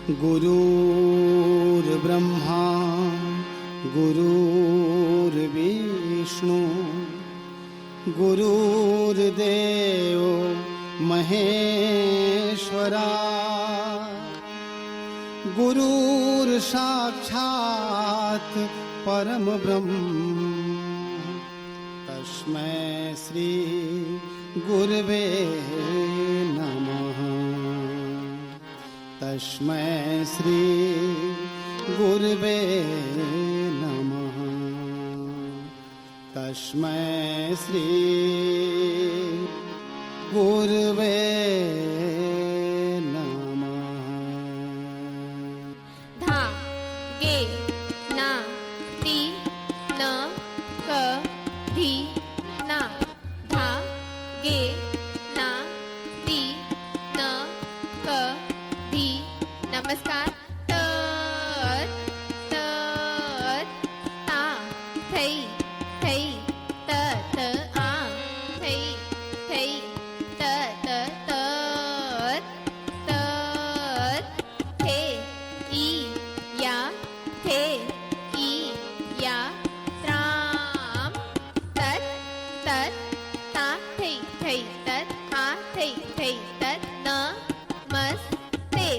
गुरुर्ब्रह्मा गुरुर्विष्णू गुरुर्देव महेश्वरा गुरुर्साक्षात् परमब्रह्म तस्मै श्री गुरवे नमः। तस्मै श्री गुरवे नमः। तस्मै श्री गुरवे नमः। धा गे ना ती न क धी ना धा गे ना ती न क धी। नमस्कार। तर ता थै थै त आ थै थै त थे ई या थे ई या त्राम तत् ता थै थै तत् आ थै थै तत् नमस्ते।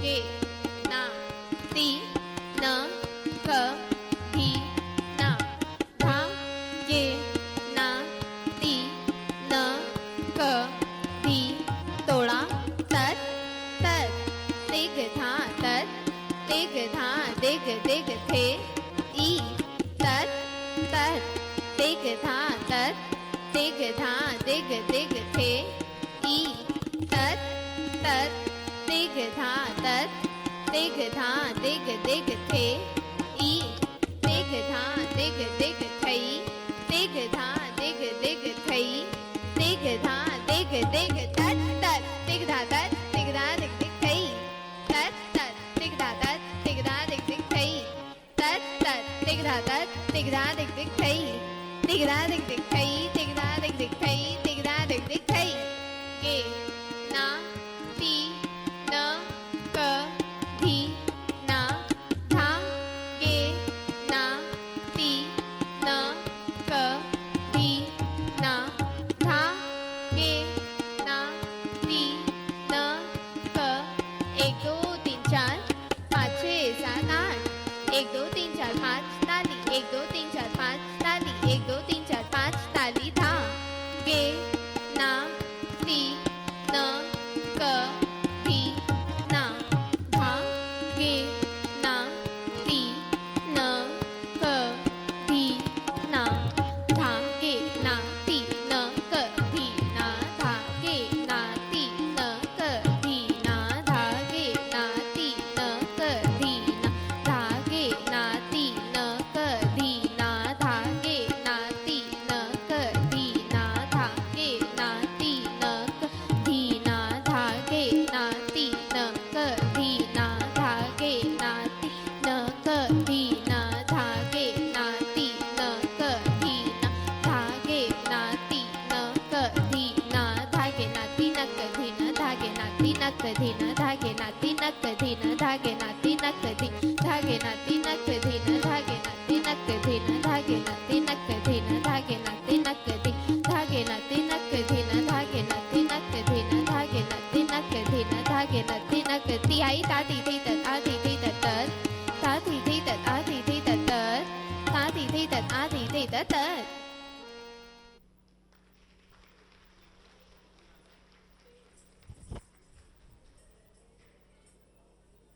गे ना ती न क धी ना धा गे ना ती न क धी। तोळा तत् दिग धा तत् दिग धा दिग दिग थे ई तत् दिग धा तत् दिग धा दिग दिग थे ई तत् दिग धा तत् दिग धा दिग दिग थे ई दिग धा दिग दिग थई दिग धा दिग दिग थई दिग धा दिग दिग तत् दिग धा तत् दिग धा दिग दिग थई तत् दिग धा तत् दिग धा दिग दिग थई तत् दिग धा तत् दिग धा दिग दिग थई दिग धा दिग दिग थई दिग धा दिग दिग थई दिग धा दिग दिग थई। गे ना ती न क धी ना धा गे ना ती न क धी ना धा गे ना ती न क। 1 2 3 4 5 6 7 8 1 2 3 4 5 ताली 1 2 3 4 5 ताली 1 2 3 4 5 ताली। धा गे ना ती न क धी ना धा गे ना ती न क धी ना धा गे ना ती न क धी ना धा गे ना ती न क धी ना धा गे ना ती न क धी ना धा गे ना ती न क धी ना धा गे ना ती न क धी ना धा गे ना ती न क धी ना धा गे ना ती न क धी ना धा गे ना ती न क धी ना धा गे ना ती न क धी ना धा गे ना ती न क धी ना धा गे ना ती न क धी ना धा गे ना ती न क धी ना धा गे ना ती न क धी ना धा गे ना ती न क धी धा गे ना ती न क धी ना धा गे ना ती न क धी ना धा गे ना ती न क धी ना धा गे ना ती न क धी धा गे ना ती न क धी ना धा गे ना ती न क धी ना धा गे ना ती न क धी ना धा गे ना ती न क ती आई ता ती थी तत् आ ती थी तत् तत् ता ती थी तत् आ ती थी तत् तत् ता ती थी तत् आ ती थी तत् तत्